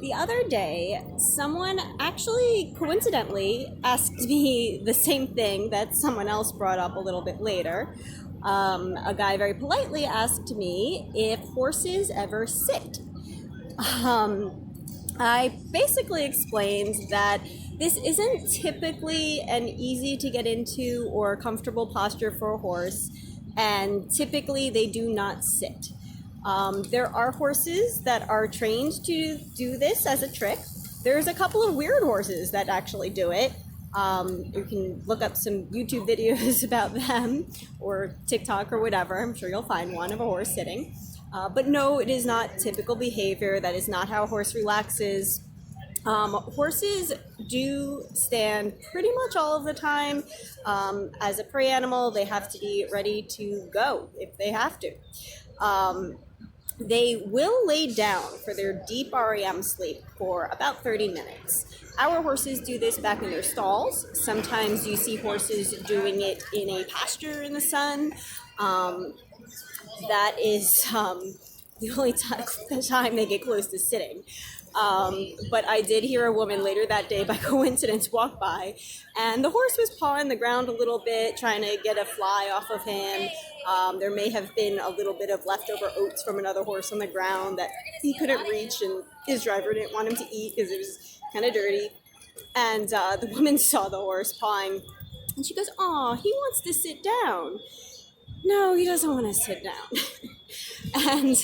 The other day, someone actually coincidentally asked me the same thing that someone else brought up a little bit later. A guy very politely asked me if horses ever sit. I basically explained that this isn't typically an easy to get into or comfortable posture for a horse, and typically they do not sit. There are horses that are trained to do this as a trick. There's a couple of weird horses that actually do it. You can look up some YouTube videos about them or TikTok or whatever. I'm sure you'll find one of a horse sitting. But no, it is not typical behavior. That is not how a horse relaxes. Horses do stand pretty much all of the time. As a prey animal, they have to be ready to go if they have to. They will lay down for their deep REM sleep for about 30 minutes. Our horses do this back in their stalls. Sometimes you see horses doing it in a pasture in the sun. That is the only time they get close to sitting. But I did hear a woman later that day by coincidence walk by, and the horse was pawing the ground a little bit, trying to get a fly off of him. There may have been a little bit of leftover oats from another horse on the ground that he couldn't reach, and his driver didn't want him to eat because it was kind of dirty. And the woman saw the horse pawing, and she goes, "Aw, he wants to sit down." No, he doesn't want to sit down. And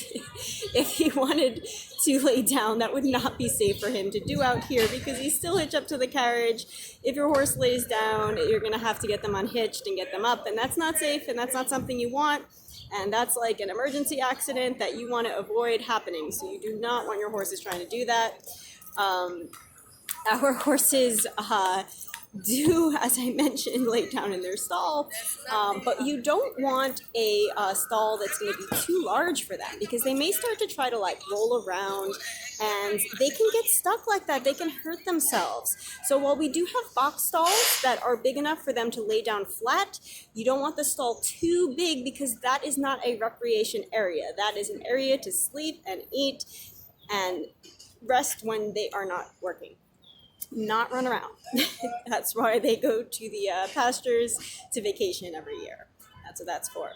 if he wanted to lay down, that would not be safe for him to do out here because he's still hitched up to the carriage. If your horse lays down, you're going to have to get them unhitched and get them up, and that's not safe, and that's not something you want. And that's like an emergency accident that you want to avoid happening. So you do not want your horses trying to do that. Our horses do, as I mentioned, lay down in their stall, but you don't want a stall that's going to be too large for them because they may start to try to like roll around and they can get stuck like that. They can hurt themselves. So while we do have box stalls that are big enough for them to lay down flat, you don't want the stall too big because that is not a recreation area. That is an area to sleep and eat and rest when they are not working. Not run around. That's why they go to the pastures to vacation every year. That's what that's for.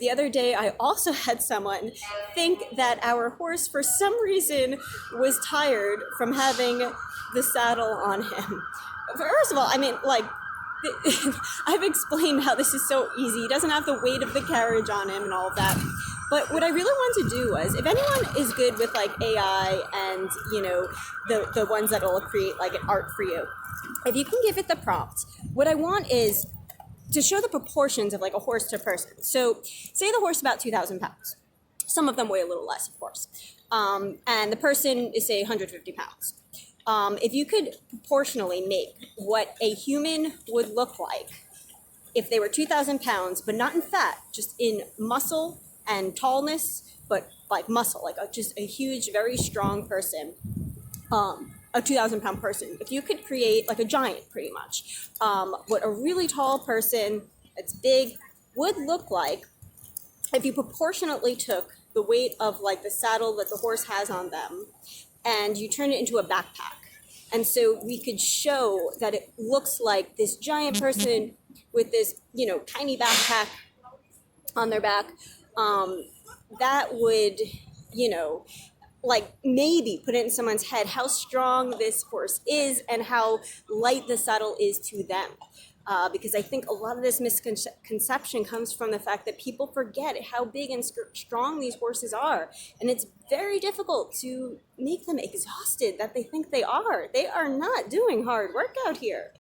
The other day, I also had someone think that our horse, for some reason, was tired from having the saddle on him. First of all, I mean, like, I've explained how this is so easy. He doesn't have the weight of the carriage on him and all of that. But what I really wanted to do was, if anyone is good with like AI and, you know, the ones that will create like an art for you, if you can give it the prompt, what I want is to show the proportions of like a horse to a person. So say the horse is about 2,000 pounds. Some of them weigh a little less, of course. And the person is, say, 150 pounds. If you could proportionally make what a human would look like if they were 2,000 pounds, but not in fat, just in muscle and tallness, but like muscle, like just a huge, very strong person, a 2,000 pound person. If you could create like a giant, pretty much, what a really tall person that's big would look like if you proportionately took the weight of like the saddle that the horse has on them and you turn it into a backpack. And so we could show that it looks like this giant person with this, you know, tiny backpack on their back. That would, you know, like maybe put it in someone's head how strong this horse is and how light the saddle is to them. Because I think a lot of this misconception comes from the fact that people forget how big and strong these horses are. And it's very difficult to make them exhausted that they think they are. They are not doing hard work out here.